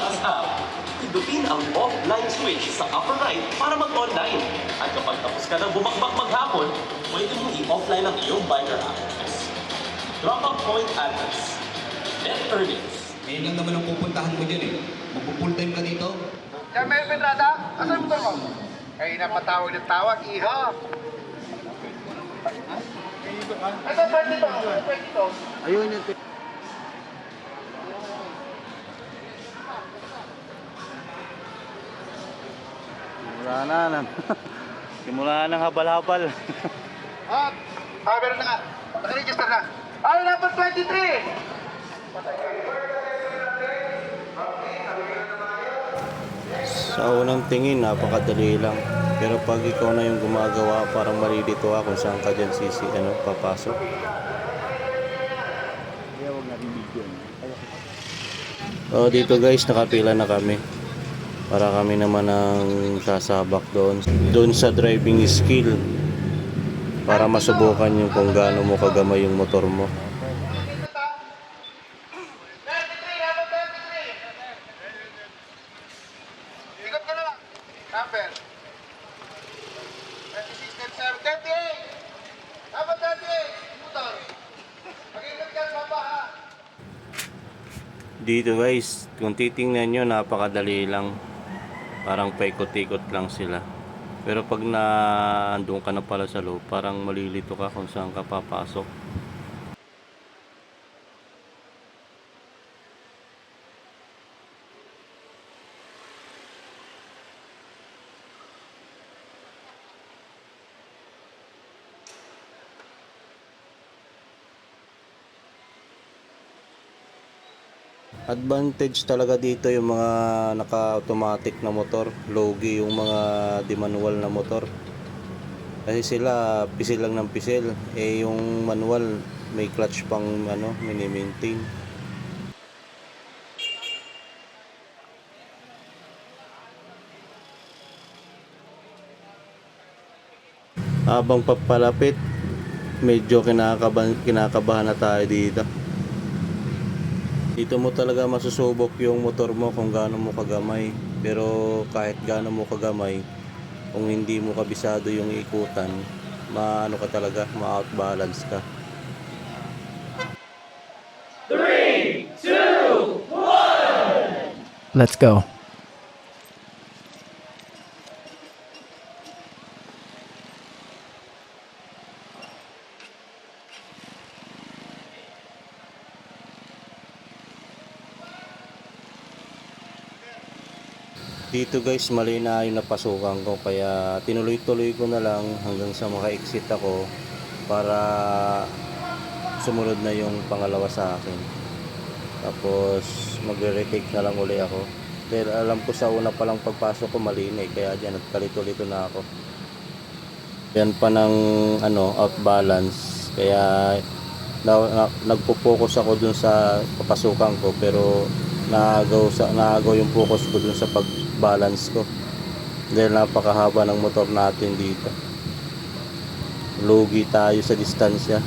Balance app. Pindutin ang offline switch sa upper right para mag-online. At kapag tapos ka na bumakbak maghapon, pwede mong i-offline ang iyong biker app. Drop-off point address. Net earnings. Ngayon lang naman ang pupuntahan mo dyan eh. Magpo-full time ka dito. Sir Mel Pedrada, asan motor mo? Kayo na patawag ng tawag, iha. Ito, 22. Ayun yung... Simula ng habal-habal. Meron na nga. Naka-register na. Ay, number 23! Sa unang tingin, napakadali lang. Pero pag ikaw na yung gumagawa, parang malilito kung saan ka dyan papasok. Dito guys, nakapila na kami. Para kami naman ang sasabak doon sa driving skill. Para masubukan yung kung gaano mo kagamay yung motor mo. Ikot ka na lang. Number. 36, 38. Number 38. Motor. Mag-ikot ka sa baha. Dito guys, kung titingnan nyo, napakadali lang. Parang paikot-ikot lang sila. Pero pag naandun ka na pala sa loob, parang malilito ka kung saan ka papasok. Advantage talaga dito yung mga naka-automatic na motor, logi yung mga di-manual na motor. Kasi sila pisil lang ng pisil, yung manual may clutch pang mini-maintain. Habang papalapit, medyo kinakabahan na tayo dito. Dito mo talaga masusubok yung motor mo kung gaano mo kagamay. Pero kahit gaano mo kagamay, kung hindi mo kabisado yung ikutan, ka talaga, ma-outbalance ka. 3, 2, 1! Let's go. Dito guys, mali na yung napasukan ko, kaya tinuloy-tuloy ko na lang hanggang sa maka-exit ako para sumunod na yung pangalawa sa akin. Tapos magre-retake na lang uli ako. Dahil alam ko sa una pa lang pagpasok ko mali na kaya dyan nagkalito-lito na ako. Yan pa ng out balance, kaya nagpo-focus ako dun sa papasukan ko, pero naagaw yung focus ko dun sa pag-balance ko dahil napakahaba ng motor natin dito. Lugi tayo sa distansya.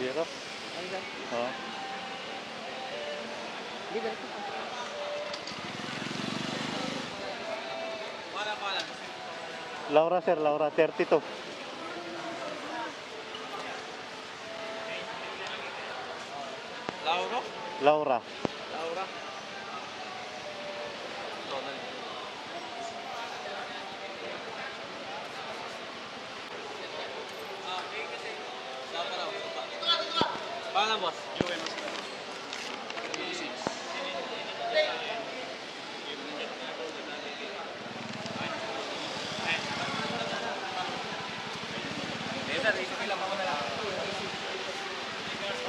Hirap. Oh. Laura sir, Laura 32. Lauro? Laura. Laura? Ronald boss?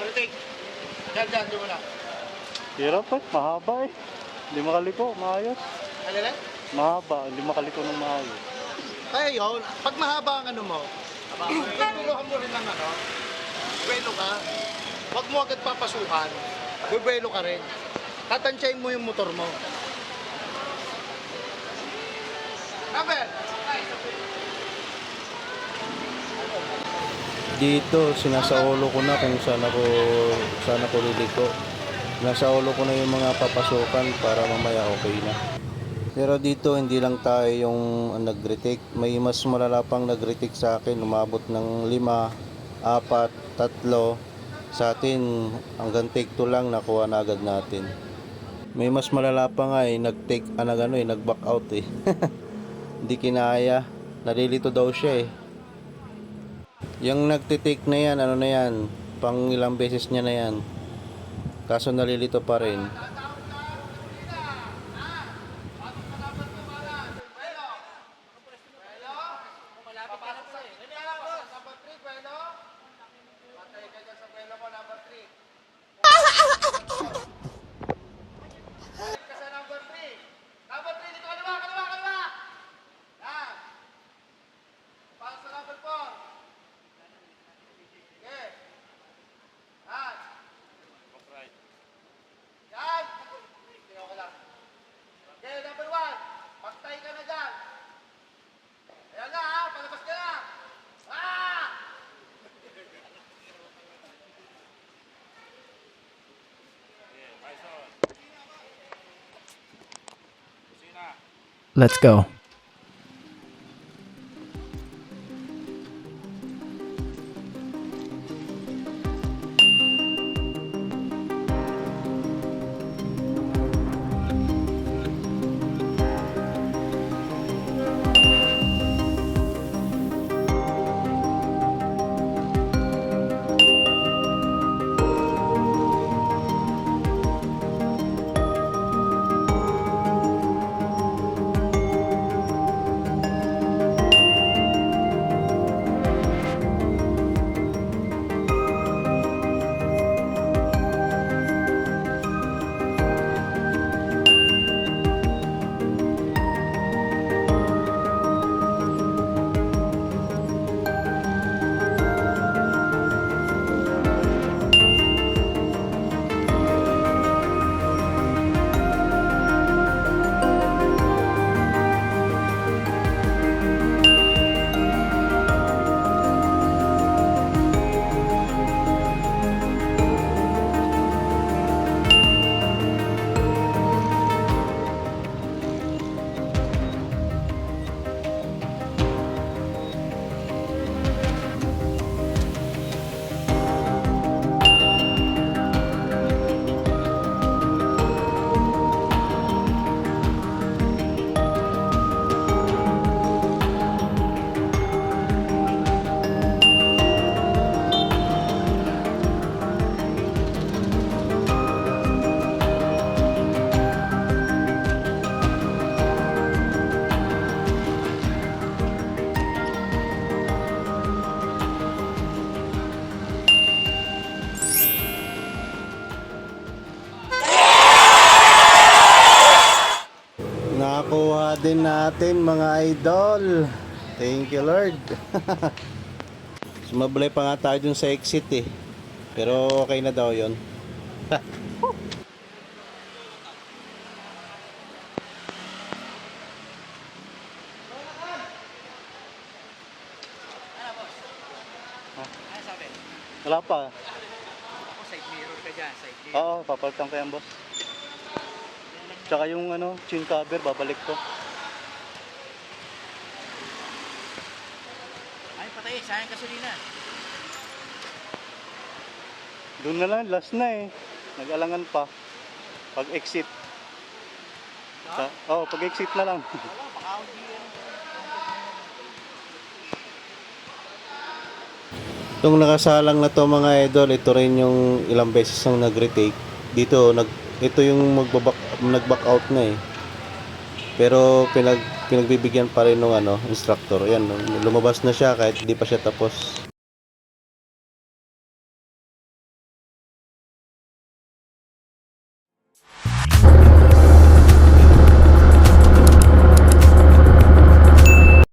Politik. Diyan, di mo na. Hirap eh, mahaba eh. Hindi makaliko, maayos. Alala? Mahaba, hindi makaliko ng maayos. Kaya yun, pag mahaba ang ano mo, tutuluhan mo rin ng ano, buwelo ka. Huwag mo agad papasukan. Buwelo ka rin. Tatansyahin mo yung motor mo. Number! Dito, sinasaulo ko na kung saan ako liliko. Nasaulo ko na yung mga papasukan para mamaya okay na. Pero dito, hindi lang tayo yung nag-retake. May mas malalapang nag-retake sa akin. Umabot ng 5, 4, 3. Sa atin, hanggang take 2 lang nakuha na agad natin. May mas malala pa nga nag-take, nag-back out eh. Hindi kinaya. Nalilito daw siya eh. Yung nagtitake na yan, ano na yan, pang ilang beses niya na yan. Kaso nalilito pa rin. Number 3, buwelo. Patay ka dyan sa buwelo mo, number 3. Balik ka sa number 3. Number 3, dito kaliwa, kaliwa, kaliwa. Yan. Para sa number 4. Okay. Yan. Yan. Tingnan ko lang. Okay, number 1. Pagtay ka na dyan. Ayan na ha, palabas ka na. Ah! Let's go. Nakuha din natin mga idol. Thank you Lord. Sumablay pa nga tayo dun sa exit eh. Pero okay na daw yon. Wala pa. Ako side mirror ka dyan, side mirror. Oo, papalitan ko yan, boss. Tsaka yung chin cover, babalik ko. Ay, patay, sayang gasolina. Doon na lang, last na eh. Nag-alangan pa. Pag exit. Pag exit na lang. Wala, baka hindi yan. Itong nakasalang na to mga idol, ito rin yung ilang beses nang nag-retake. Dito, ito yung nag-back out na eh. Pero pinagbibigyan pa rin ng instructor. Yan, lumabas na siya kahit hindi pa siya tapos.